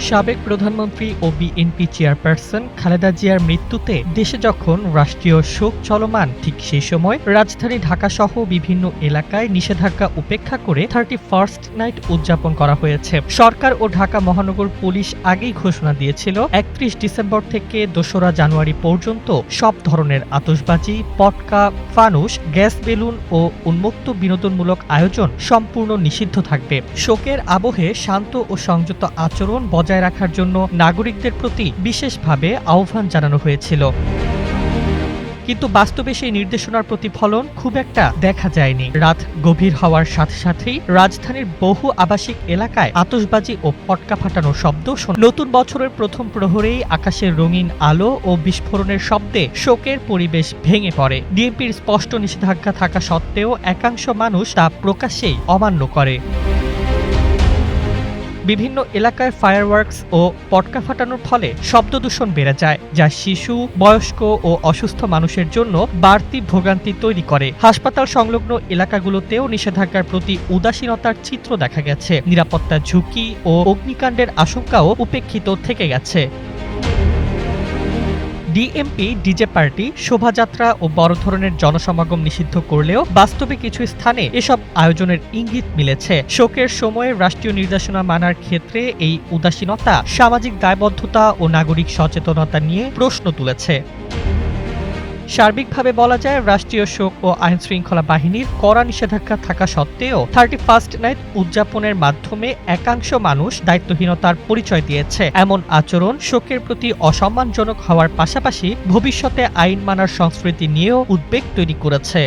সাবেক প্রধানমন্ত্রী ও BNP chairperson Khaleda জিয়ার মৃত্যুতে দেশে যখন রাষ্ট্রীয় শোক চলমান, ঠিক সেই সময় রাজধানী ঢাকাসহ বিভিন্ন এলাকায় নিষেধাজ্ঞা উপেক্ষা করে 31st নাইট উদযাপন করা হয়েছে। সরকার ও ঢাকা মহানগর পুলিশ আগেই ঘোষণা দিয়েছিল 31 ডিসেম্বর থেকে 2রা জানুয়ারি পর্যন্ত সব ধরনের আতশবাজি, পটকা, ফানুস, গ্যাস বেলুন ও উন্মুক্ত বিনোদনমূলক আয়োজন সম্পূর্ণ নিষিদ্ধ থাকবে। শোকের আবহে শান্ত ও সংযত আচরণ বজায় রাখার জন্য নাগরিকদের প্রতি বিশেষভাবে আহ্বান জানানো হয়েছিল। কিন্তু বাস্তবে সেই নির্দেশনার প্রতিফলন খুব একটা দেখা যায়নি। রাত গভীর হওয়ার সাথে সাথেই রাজধানীর বহু আবাসিক এলাকায় আতশবাজি ও পটকা ফাটানোর শব্দ শোনা। নতুন বছরের প্রথম প্রহরেই আকাশের রঙিন আলো ও বিস্ফোরণের শব্দে শোকের পরিবেশ ভেঙে পড়ে। ডিএমপির স্পষ্ট নিষেধাজ্ঞা থাকা সত্ত্বেও একাংশ মানুষ তা প্রকাশ্যেই অমান্য করে। বিভিন্ন এলাকায় ফায়ারওয়ার্কস ও পটকা ফাটানোর ফলে শব্দদূষণ বেড়ে যায়, যা শিশু, বয়স্ক ও অসুস্থ মানুষের জন্য বাড়তি ভোগান্তি তৈরি করে। হাসপাতাল সংলগ্ন এলাকাগুলোতেও নিষেধাজ্ঞার প্রতি উদাসীনতার চিত্র দেখা গেছে। নিরাপত্তার ঝুঁকি ও অগ্নিকাণ্ডের আশঙ্কাও উপেক্ষিত থেকে গেছে। ডিএমপি, ডিজে পার্টি, শোভাযাত্রা ও বড় ধরনের জনসমাগম নিষিদ্ধ করলেও বাস্তবে কিছু স্থানে এসব আয়োজনের ইঙ্গিত মিলেছে। শোকের সময়ে রাষ্ট্রীয় নির্দেশনা মানার ক্ষেত্রে এই উদাসীনতা সামাজিক দায়বদ্ধতা ও নাগরিক সচেতনতা নিয়ে প্রশ্ন তুলেছে। সার্বিকভাবে বলা যায়, রাষ্ট্রীয় শোক ও আইনশৃঙ্খলা বাহিনীর কড়া নিষেধাজ্ঞা থাকা সত্ত্বেও 31st নাইট উদযাপনের মাধ্যমে একাংশ মানুষ দায়িত্বহীনতার পরিচয় দিয়েছে। এমন আচরণ শোকের প্রতি অসম্মানজনক হওয়ার পাশাপাশি ভবিষ্যতে আইন মানার সংস্কৃতি নিয়েও উদ্বেগ তৈরি করেছে।